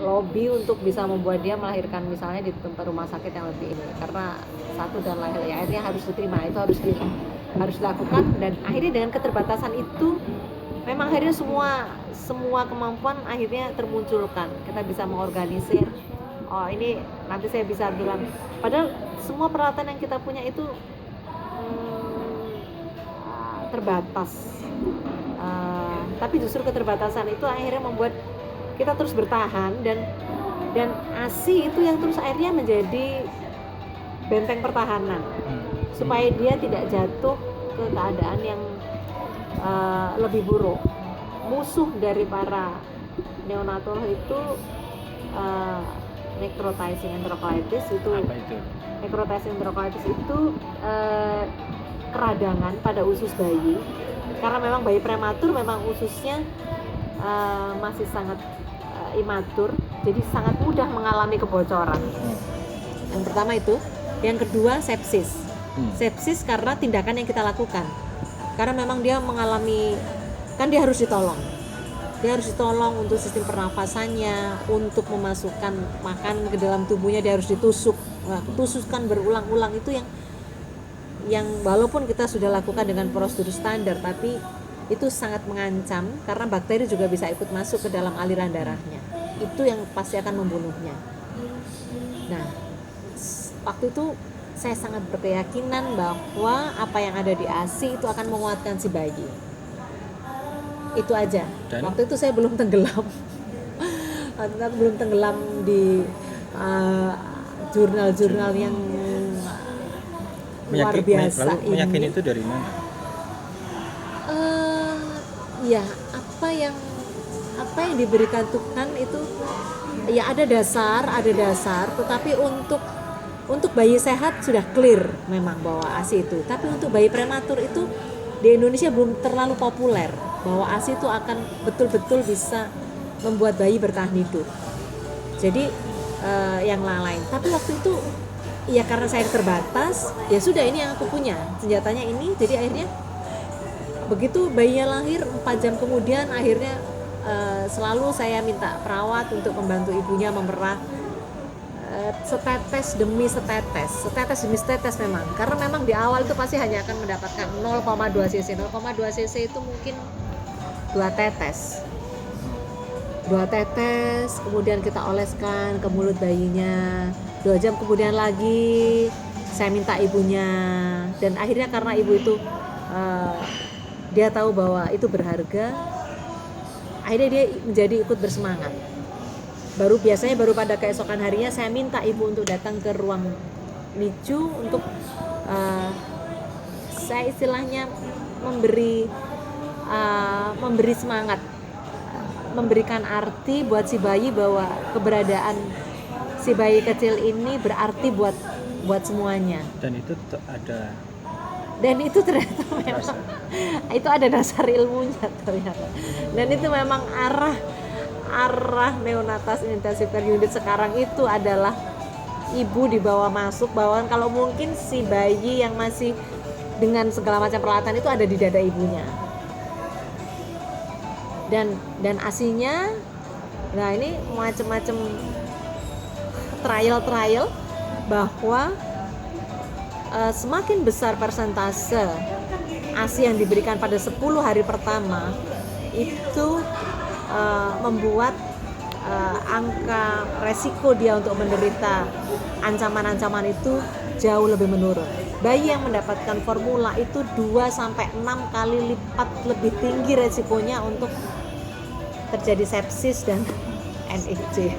lobby untuk bisa membuat dia melahirkan misalnya di tempat rumah sakit yang lebih ini, karena satu dan lain ya akhirnya harus diterima, itu harus dilakukan. Dan akhirnya dengan keterbatasan itu memang akhirnya semua kemampuan akhirnya termunculkan. Kita bisa mengorganisir, oh ini nanti saya bisa bilang, padahal semua peralatan yang kita punya itu terbatas, tapi justru keterbatasan itu akhirnya membuat kita terus bertahan, dan ASI itu yang terus akhirnya menjadi benteng pertahanan supaya dia tidak jatuh ke keadaan yang lebih buruk. Musuh dari para neonatal itu necrotizing enterocolitis itu. Apa itu? Necrotizing enterocolitis itu keradangan pada usus bayi, karena memang bayi prematur memang ususnya masih sangat imatur, jadi sangat mudah mengalami kebocoran. Yang pertama itu. Yang kedua sepsis. Sepsis karena tindakan yang kita lakukan, karena memang dia mengalami, kan dia harus ditolong untuk sistem pernafasannya, untuk memasukkan makan ke dalam tubuhnya dia harus ditusukkan berulang-ulang. Itu yang walaupun kita sudah lakukan dengan prosedur standar, tapi itu sangat mengancam karena bakteri juga bisa ikut masuk ke dalam aliran darahnya. Itu yang pasti akan membunuhnya. Nah, waktu itu saya sangat berkeyakinan bahwa apa yang ada di ASI itu akan menguatkan si bayi. Itu aja. Dan waktu itu saya belum tenggelam. belum tenggelam di jurnal-jurnal yang luar biasa. Lalu meyakini itu dari mana? Ya, apa yang diberikan Tuhan itu ya ada dasar, tetapi untuk bayi sehat sudah clear memang bahwa ASI itu. Tapi untuk bayi prematur itu di Indonesia belum terlalu populer bahwa ASI itu akan betul-betul bisa membuat bayi bertahan hidup. Jadi yang lain. Tapi waktu itu ya karena saya terbatas, ya sudah ini yang aku punya, senjatanya ini. Jadi akhirnya begitu bayinya lahir 4 jam kemudian akhirnya selalu saya minta perawat untuk membantu ibunya memerah setetes demi setetes memang, karena memang di awal itu pasti hanya akan mendapatkan 0,2 cc itu mungkin 2 tetes, kemudian kita oleskan ke mulut bayinya. 2 jam kemudian lagi saya minta ibunya, dan akhirnya karena ibu itu dia tahu bahwa itu berharga, akhirnya dia menjadi ikut bersemangat. Biasanya baru pada keesokan harinya saya minta ibu untuk datang ke ruang NICU untuk saya istilahnya memberi semangat, memberikan arti buat si bayi bahwa keberadaan si bayi kecil ini berarti buat semuanya. Dan itu ada. Dan itu ternyata memang itu ada dasar ilmunya ternyata. Dan itu memang arah neonatal intensive care unit sekarang itu adalah ibu dibawa masuk, bawaan kalau mungkin si bayi yang masih dengan segala macam peralatan itu ada di dada ibunya. Dan ASI-nya, nah ini macam-macam trial bahwa semakin besar persentase ASI yang diberikan pada 10 hari pertama itu membuat angka resiko dia untuk menderita ancaman-ancaman itu jauh lebih menurun. Bayi yang mendapatkan formula itu 2-6 kali lipat lebih tinggi resikonya untuk terjadi sepsis dan NIC.